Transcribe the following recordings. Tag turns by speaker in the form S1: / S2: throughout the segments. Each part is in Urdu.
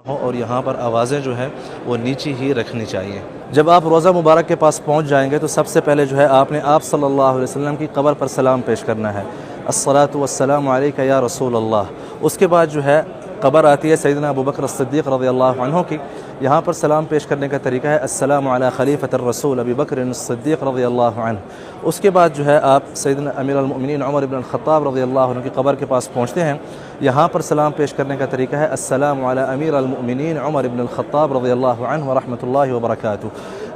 S1: ہو اور یہاں پر آوازیں جو ہیں وہ نیچی ہی رکھنی چاہیے۔ جب آپ روضہ مبارک کے پاس پہنچ جائیں گے تو سب سے پہلے جو ہے آپ نے صلی اللہ علیہ وسلم کی قبر پر سلام پیش کرنا ہے، الصلاۃ والسلام علیک یا رسول اللہ۔ اس کے بعد جو ہے قبر آتی ہے سیدنا ابو بکر الصدیق رضی اللہ عنہ کی، یہاں پر سلام پیش کرنے کا طریقہ ہے السلام علی خلیفۃ الرسول ابی بکر الصدیق رضی اللہ عنہ۔ اس کے بعد جو ہے آپ سیدنا امیر المؤمنین عمر بن الخطاب رضی اللہ عنہ کی قبر کے پاس پہنچتے ہیں، یہاں پر سلام پیش کرنے کا طریقہ ہے السلام علی امیر المؤمنین عمر بن الخطاب رضی اللہ عنہ ورحمۃ اللہ وبرکاتہ۔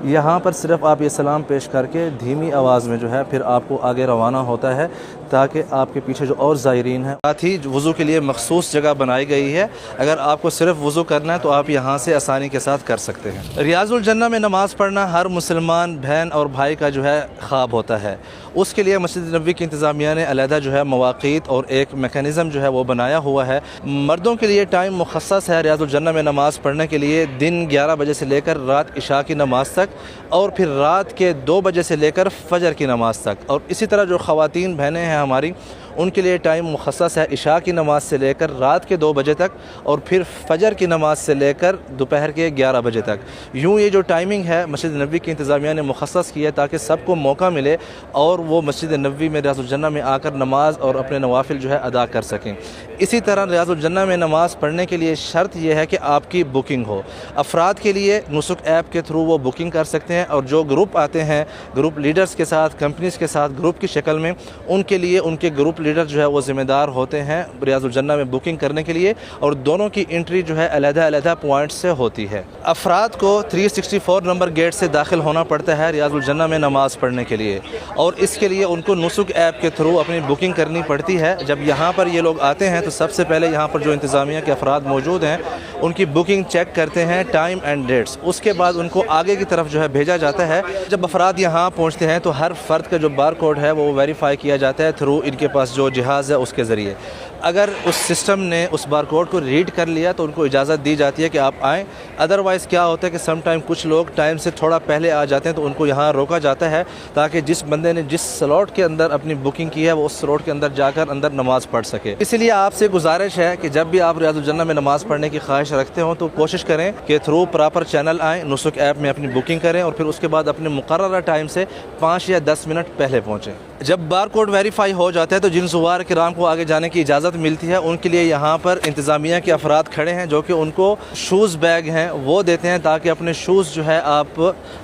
S1: یہاں پر صرف آپ یہ سلام پیش کر کے دھیمی آواز میں جو ہے پھر آپ کو آگے روانہ ہوتا ہے، تاکہ آپ کے پیچھے جو اور زائرین ہیں، ساتھ ہی وضو کے لیے مخصوص جگہ بنائی گئی ہے، اگر آپ کو صرف وضو کرنا ہے تو آپ یہاں سے آسانی کے ساتھ کر سکتے ہیں۔ ریاض الجنہ میں نماز پڑھنا ہر مسلمان بہن اور بھائی کا جو ہے خواب ہوتا ہے، اس کے لیے مسجد نبوی کی انتظامیہ نے علیحدہ جو ہے مواقیت اور ایک میکانزم جو ہے وہ بنایا ہوا ہے۔ مردوں کے لیے ٹائم مخصص ہے ریاض الجنہ میں نماز پڑھنے کے لیے، دن 11 بجے سے لے کر رات عشاء کی نماز تک، اور پھر رات کے 2 بجے سے لے کر فجر کی نماز تک۔ اور اسی طرح جو خواتین بہنیں ہیں ہماری، ان کے لیے ٹائم مخصص ہے عشاء کی نماز سے لے کر رات کے 2 بجے تک، اور پھر فجر کی نماز سے لے کر دوپہر کے 11 بجے تک۔ یوں یہ جو ٹائمنگ ہے مسجد نبوی کی انتظامیہ نے مخصص کی ہے تاکہ سب کو موقع ملے اور وہ مسجد نبوی میں ریاض الجنہ میں آ کر نماز اور اپنے نوافل جو ہے ادا کر سکیں۔ اسی طرح ریاض الجنہ میں نماز پڑھنے کے لیے شرط یہ ہے کہ آپ کی بکنگ ہو۔ افراد کے لیے نسک ایپ کے تھرو وہ بکنگ کر سکتے ہیں، اور جو گروپ آتے ہیں گروپ لیڈرز کے ساتھ، کمپنیز کے ساتھ گروپ کی شکل میں، ان کے لیے ان کے گروپ لیڈر جو ہے وہ ذمہ دار ہوتے ہیں ریاض الجنہ میں بکنگ کرنے کے لیے، اور دونوں کی انٹری جو ہے علیحدہ علیحدہ پوائنٹ سے ہوتی ہے۔ افراد کو 364 نمبر گیٹ سے داخل ہونا پڑتا ہے ریاض الجنہ میں نماز پڑھنے کے لیے، اور اس کے لیے ان کو نسک ایپ کے تھرو اپنی بکنگ کرنی پڑتی ہے۔ جب یہاں پر یہ لوگ آتے ہیں تو سب سے پہلے یہاں پر جو انتظامیہ کے افراد موجود ہیں ان کی بکنگ چیک کرتے ہیں، ٹائم اینڈ ڈیٹس، اس کے بعد ان کو آگے کی طرف جو ہے بھیجا جاتا ہے۔ جب افراد یہاں پہنچتے ہیں تو ہر فرد کا جو بار کوڈ ہے وہ ویریفائی کیا جاتا ہے تھرو ان کے پاس جو جہاز ہے اس کے ذریعے۔ اگر اس سسٹم نے اس بار کوڈ کو ریڈ کر لیا تو ان کو اجازت دی جاتی ہے کہ آپ آئیں، ادروائز کیا ہوتا ہے کہ سم ٹائم کچھ لوگ ٹائم سے تھوڑا پہلے آ جاتے ہیں تو ان کو یہاں روکا جاتا ہے تاکہ جس بندے نے جس سلاٹ کے اندر اپنی بکنگ کی ہے وہ اس سلاٹ کے اندر جا کر اندر نماز پڑھ سکے۔ اسی لیے آپ سے گزارش ہے کہ جب بھی آپ ریاض الجنہ میں نماز پڑھنے کی خواہش رکھتے ہوں تو کوشش کریں کہ تھرو پراپر چینل آئیں، نسک ایپ میں اپنی بکنگ کریں، اور پھر اس کے بعد اپنے مقررہ ٹائم سے 5 یا 10 منٹ پہلے پہنچیں۔ جب بار کوڈ ویریفائی ہو جاتا ہے تو جن زوار کرام کو آگے جانے کی اجازت ملتی ہے ان کے لیے یہاں پر انتظامیہ کے افراد کھڑے ہیں جو کہ ان کو شوز بیگ ہیں وہ دیتے ہیں تاکہ اپنے شوز جو ہے آپ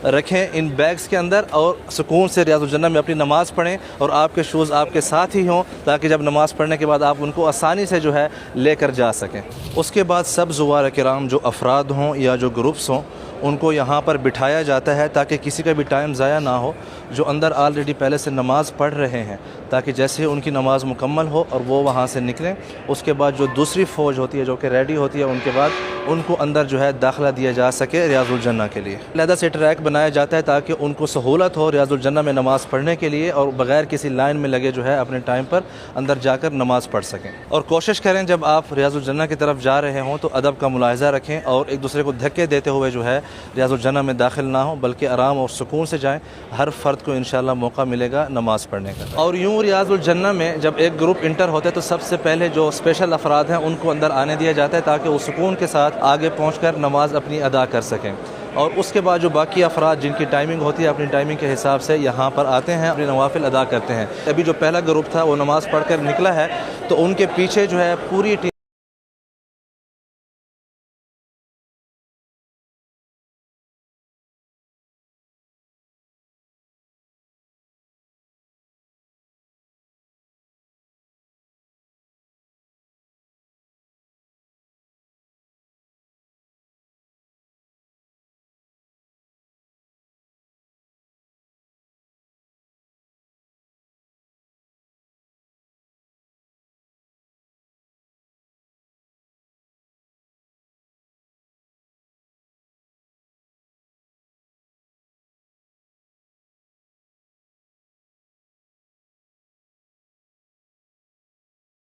S1: رکھیں ان بیگز کے اندر اور سکون سے ریاض الجنہ میں اپنی نماز پڑھیں، اور آپ کے شوز آپ کے ساتھ ہی ہوں تاکہ جب نماز پڑھنے کے بعد آپ ان کو آسانی سے جو ہے لے کر جا سکیں۔ اس کے بعد سب زوار کرام جو افراد ہوں یا جو گروپس ہوں ان کو یہاں پر بٹھایا جاتا ہے تاکہ کسی کا بھی ٹائم ضائع نہ ہو، جو اندر آلریڈی پہلے سے نماز پڑھ رہے ہیں، تاکہ جیسے ان کی نماز مکمل ہو اور وہ وہاں سے نکلیں، اس کے بعد جو دوسری فوج ہوتی ہے جو کہ ریڈی ہوتی ہے ان کے بعد ان کو اندر جو ہے داخلہ دیا جا سکے ریاض الجنہ کے لیے۔ علیحدہ سے ٹریک بنایا جاتا ہے تاکہ ان کو سہولت ہو ریاض الجنہ میں نماز پڑھنے کے لیے، اور بغیر کسی لائن میں لگے جو ہے اپنے ٹائم پر اندر جا کر نماز پڑھ سکیں۔ اور کوشش کریں جب آپ ریاض الجنہ کی طرف جا رہے ہوں تو ادب کا ملاحظہ رکھیں اور ایک دوسرے کو دھکے دیتے ہوئے جو ہے ریاض الجنہ میں داخل نہ ہوں، بلکہ آرام اور سکون سے جائیں۔ ہر فرد کو انشاءاللہ موقع ملے گا نماز پڑھنے کا۔ اور یوں ریاض الجنہ میں جب ایک گروپ انٹر ہوتا ہے تو سب سے پہلے جو اسپیشل افراد ہیں ان کو اندر آنے دیا جاتا ہے تاکہ وہ سکون کے ساتھ آگے پہنچ کر نماز اپنی ادا کر سکیں، اور اس کے بعد جو باقی افراد جن کی ٹائمنگ ہوتی ہے اپنی ٹائمنگ کے حساب سے یہاں پر آتے ہیں، اپنے نوافل ادا کرتے ہیں۔ ابھی جو پہلا گروپ تھا وہ نماز پڑھ کر نکلا ہے تو ان کے پیچھے جو ہے پوری ٹیم